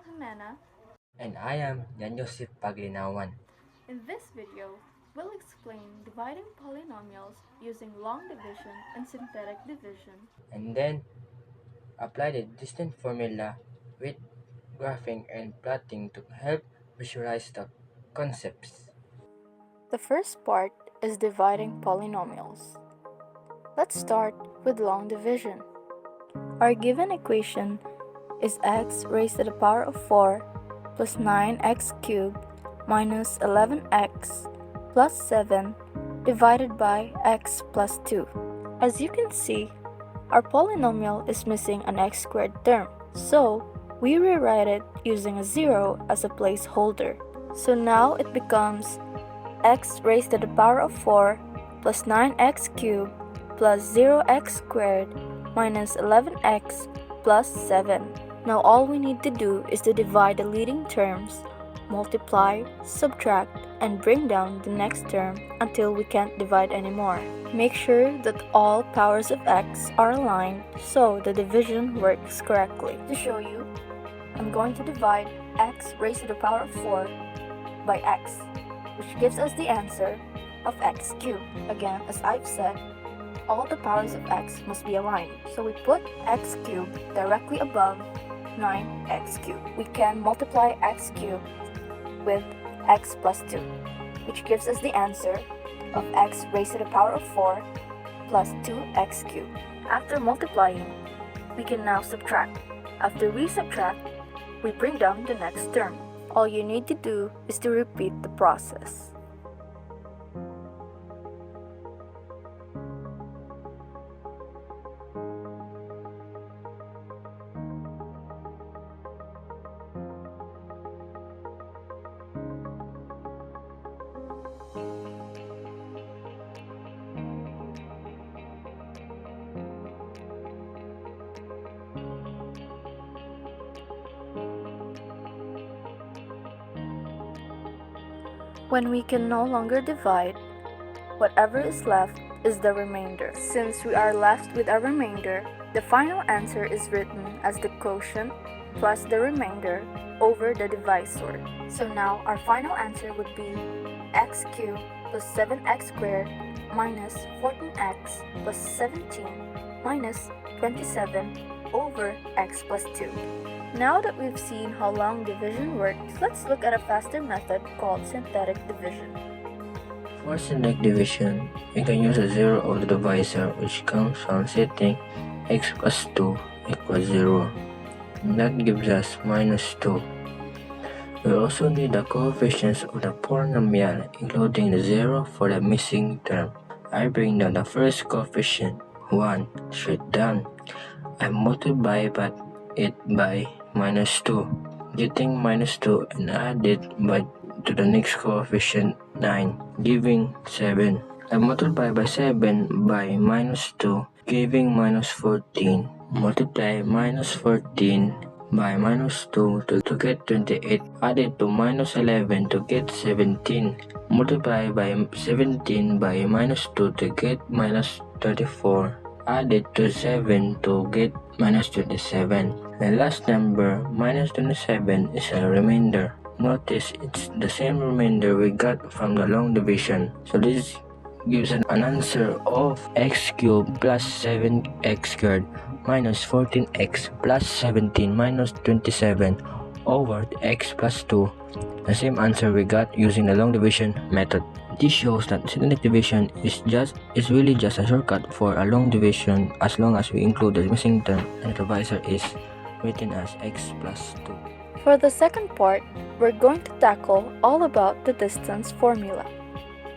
Jimena. And I am Jan Joseph Paglinawan. In this video, we'll explain dividing polynomials using long division and synthetic division. And then apply the distance formula with graphing and plotting to help visualize the concepts. The first part is dividing polynomials. Let's start with long division. Our given equation is x raised to the power of 4 plus 9x cubed minus 11x plus 7 divided by x plus 2. As you can see, our polynomial is missing an x squared term, so we rewrite it using a 0 as a placeholder. So now it becomes x raised to the power of 4 plus 9x cubed plus 0x squared minus 11x plus 7. Now all we need to do is to divide the leading terms, multiply, subtract, and bring down the next term until we can't divide anymore. Make sure that all powers of x are aligned so the division works correctly. To show you, I'm going to divide x raised to the power of 4 by x, which gives us the answer of x cubed. Again, as I've said, all the powers of x must be aligned. So we put x cubed directly above 9x cubed. We can multiply x cubed with x plus 2, which gives us the answer of x raised to the power of 4 plus 2x cubed. After multiplying, we can now subtract. After we subtract, we bring down the next term. All you need to do is to repeat the process. When we can no longer divide, whatever is left is the remainder. Since we are left with a remainder, the final answer is written as the quotient plus the remainder over the divisor. So now our final answer would be x cubed plus 7x squared minus 14x plus 17 minus 27 over x plus 2. Now that we've seen how long division works, let's look at a faster method called synthetic division. For synthetic division, we can use a 0 of the divisor, which comes from setting x plus 2 equals 0. And that gives us minus 2. We also need the coefficients of the polynomial, including the 0 for the missing term. I bring down the first coefficient, 1, straight down. I multiply it by minus 2, getting minus 2, and add it to the next coefficient, 9, giving 7. I multiply by 7 by minus 2, giving minus 14. Multiply minus 14 by minus 2 to get 28. Add it to minus 11 to get 17. Multiply by 17 by minus 2 to get minus 34. Add it to 7 to get minus 27. The last number, minus 27, is a remainder. Notice it's the same remainder we got from the long division. So this gives an answer of x cubed plus 7x squared minus 14x plus 17 minus 27 over x plus 2. The same answer we got using the long division method. This shows that synthetic division is really just a shortcut for a long division as long as we include the missing term and the divisor is written as x plus 2. For the second part, we're going to tackle all about the distance formula.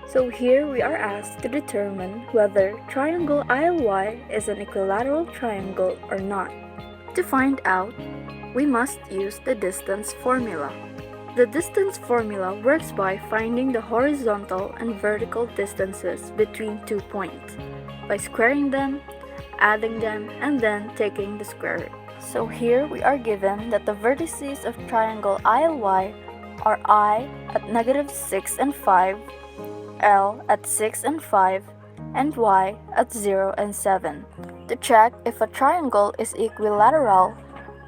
So here we are asked to determine whether triangle ILY is an equilateral triangle or not. To find out, we must use the distance formula. The distance formula works by finding the horizontal and vertical distances between 2 points, by squaring them, adding them, and then taking the square root. So here we are given that the vertices of triangle ILY are I at negative 6 and 5, L at 6 and 5, and Y at 0 and 7. To check if a triangle is equilateral,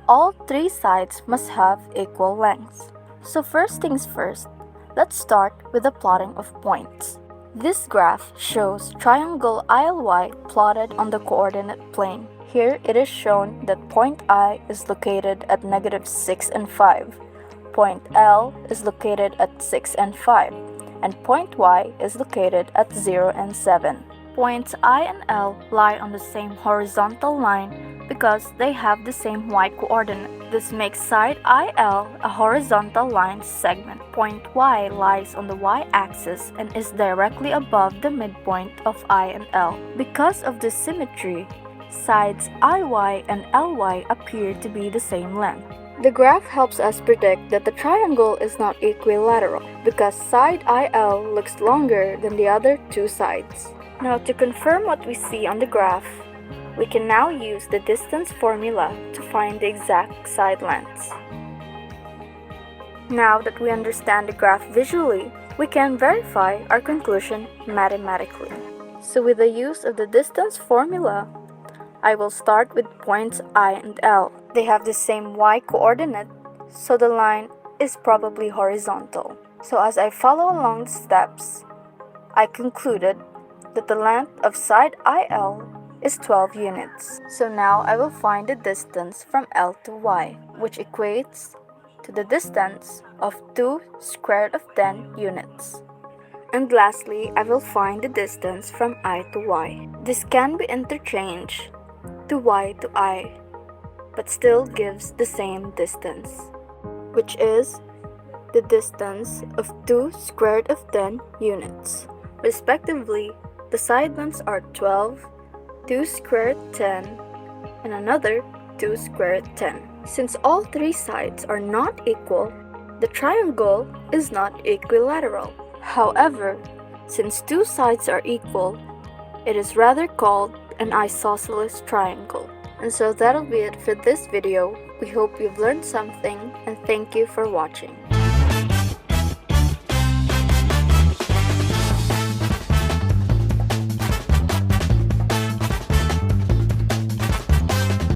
all three sides must have equal lengths. So first things first, let's start with the plotting of points. This graph shows triangle ILY plotted on the coordinate plane. Here it is shown that point I is located at -6 and 5, point L is located at 6 and 5, and point Y is located at 0 and 7. Points I and L lie on the same horizontal line because they have the same Y coordinate. This makes side IL a horizontal line segment. Point Y lies on the Y-axis and is directly above the midpoint of I and L. Because of this symmetry, sides IY and LY appear to be the same length. The graph helps us predict that the triangle is not equilateral because side IL looks longer than the other two sides. Now, to confirm what we see on the graph, we can now use the distance formula to find the exact side lengths. Now that we understand the graph visually, we can verify our conclusion mathematically. So with the use of the distance formula, I will start with points I and L. They have the same Y coordinate, so the line is probably horizontal. So as I follow along the steps, I concluded that the length of side IL is 12 units. So now I will find the distance from L to Y, which equates to the distance of 2 square root of 10 units. And lastly, I will find the distance from I to Y. This can be interchanged to Y to I, but still gives the same distance, which is the distance of 2 square root of 10 units. Respectively, the side lengths are 12, 2 square root 10, and another 2 square root 10. Since all three sides are not equal, the triangle is not equilateral. However, since two sides are equal, it is rather called an isosceles triangle. And so that'll be it for this video. We hope you've learned something, and thank you for watching.